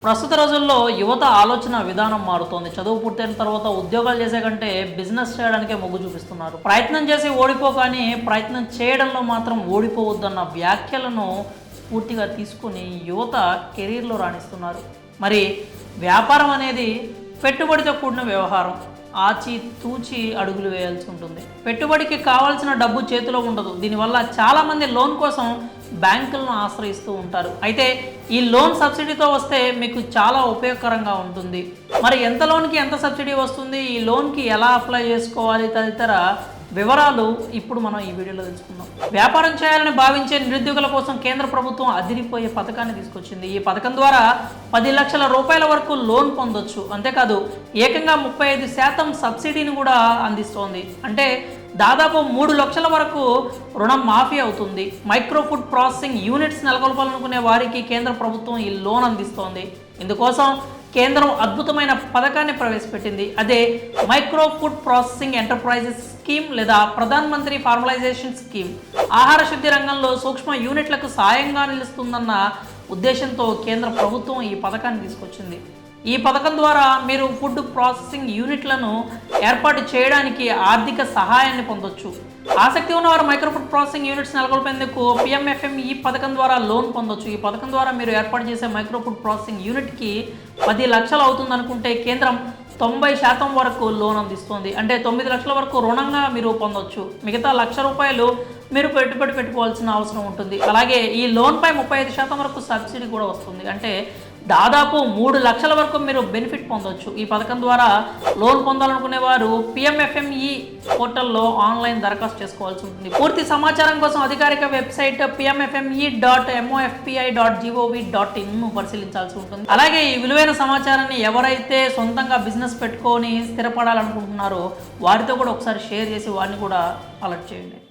ప్రస్తుత రోజుల్లో యువత ఆలోచన విధానం మారుతోంది. చదువు పూర్తయిన తర్వాత ఉద్యోగాలు చేసే కంటే బిజినెస్ చేయడానికే మొగ్గు చూపిస్తున్నారు. ప్రయత్నం చేసి ఓడిపోగానే ప్రయత్నం చేయడంలో మాత్రం ఓడిపోవద్దన్న వ్యాఖ్యలను పూర్తిగా తీసుకుని యువత కెరీర్లో రాణిస్తున్నారు. మరి వ్యాపారం అనేది పెట్టుబడితో కూడిన వ్యవహారం. ఆచి తూచి అడుగులు వేయాల్సి ఉంటుంది. పెట్టుబడికి కావాల్సిన డబ్బు చేతిలో ఉండదు. దీనివల్ల చాలామంది లోన్ కోసం బ్యాంకులను ఆశ్రయిస్తూ ఉంటారు. అయితే ఈ లోన్ సబ్సిడీతో వస్తే మీకు చాలా ఉపయోగకరంగా ఉంటుంది. మరి ఎంత లోన్కి ఎంత సబ్సిడీ వస్తుంది, ఈ లోన్కి ఎలా అప్లై చేసుకోవాలి తదితర వివరాలు ఇప్పుడు మనం ఈ వీడియోలో తెలుసుకుందాం. వ్యాపారం చేయాలని భావించే నిరుద్యోగుల కోసం కేంద్ర ప్రభుత్వం అదిరిపోయే పథకాన్ని తీసుకొచ్చింది. ఈ పథకం ద్వారా 10 లక్షల రూపాయల వరకు లోన్ పొందొచ్చు. అంతేకాదు ఏకంగా 35% సబ్సిడీని కూడా అందిస్తోంది. అంటే దాదాపు 3 లక్షల వరకు రుణం మాఫీ అవుతుంది. మైక్రో ఫుడ్ ప్రాసెసింగ్ యూనిట్స్ నెలకొల్పాలనుకునే వారికి కేంద్ర ప్రభుత్వం ఈ లోన్ అందిస్తోంది. ఇందుకోసం కేంద్రం అద్భుతమైన పథకాన్ని ప్రవేశపెట్టింది. అదే micro food processing enterprises scheme లేదా ప్రధాన్ మంత్రి ఫార్మలైజేషన్ స్కీమ్. ఆహార శుద్ధి రంగంలో సూక్ష్మ యూనిట్లకు సాయంగా నిలుస్తుందన్న ఉద్దేశంతో కేంద్ర ప్రభుత్వం ఈ పథకాన్ని తీసుకొచ్చింది. ఈ పథకం ద్వారా మీరు ఫుడ్ ప్రాసెసింగ్ యూనిట్లను ఏర్పాటు చేయడానికి ఆర్థిక సహాయాన్ని పొందొచ్చు. ఆసక్తి ఉన్నవారు మైక్రో ఫుడ్ ప్రాసెసింగ్ యూనిట్స్ నెలకొల్పేందుకు PMFME పథకం ద్వారా లోన్ పొందొచ్చు. ఈ పథకం ద్వారా మీరు ఏర్పాటు చేసే మైక్రో ఫుడ్ ప్రాసెసింగ్ యూనిట్కి 10 లక్షలు అవుతుందనుకుంటే కేంద్రం 90% వరకు లోన్ అందిస్తుంది. అంటే 9 లక్షల వరకు రుణంగా మీరు పొందొచ్చు. మిగతా ₹1,00,000 మీరు పెట్టుబడి పెట్టుకోవాల్సిన అవసరం ఉంటుంది. అలాగే ఈ లోన్పై 35% వరకు సబ్సిడీ కూడా వస్తుంది. అంటే దాదాపు 3 లక్షల వరకు మీరు బెనిఫిట్ పొందొచ్చు. ఈ పథకం ద్వారా లోన్ పొందాలనుకునే వారు PMFME పోర్టల్లో ఆన్లైన్ దరఖాస్తు చేసుకోవాల్సి ఉంటుంది. పూర్తి సమాచారం కోసం అధికారిక వెబ్సైట్ pmfme.mofpi.gov.in పరిశీలించాల్సి ఉంటుంది. అలాగే ఈ విలువైన సమాచారాన్ని ఎవరైతే సొంతంగా బిజినెస్ పెట్టుకొని స్థిరపడాలనుకుంటున్నారో వారితో కూడా ఒకసారి షేర్ చేసి వారిని కూడా అలర్ట్ చేయండి.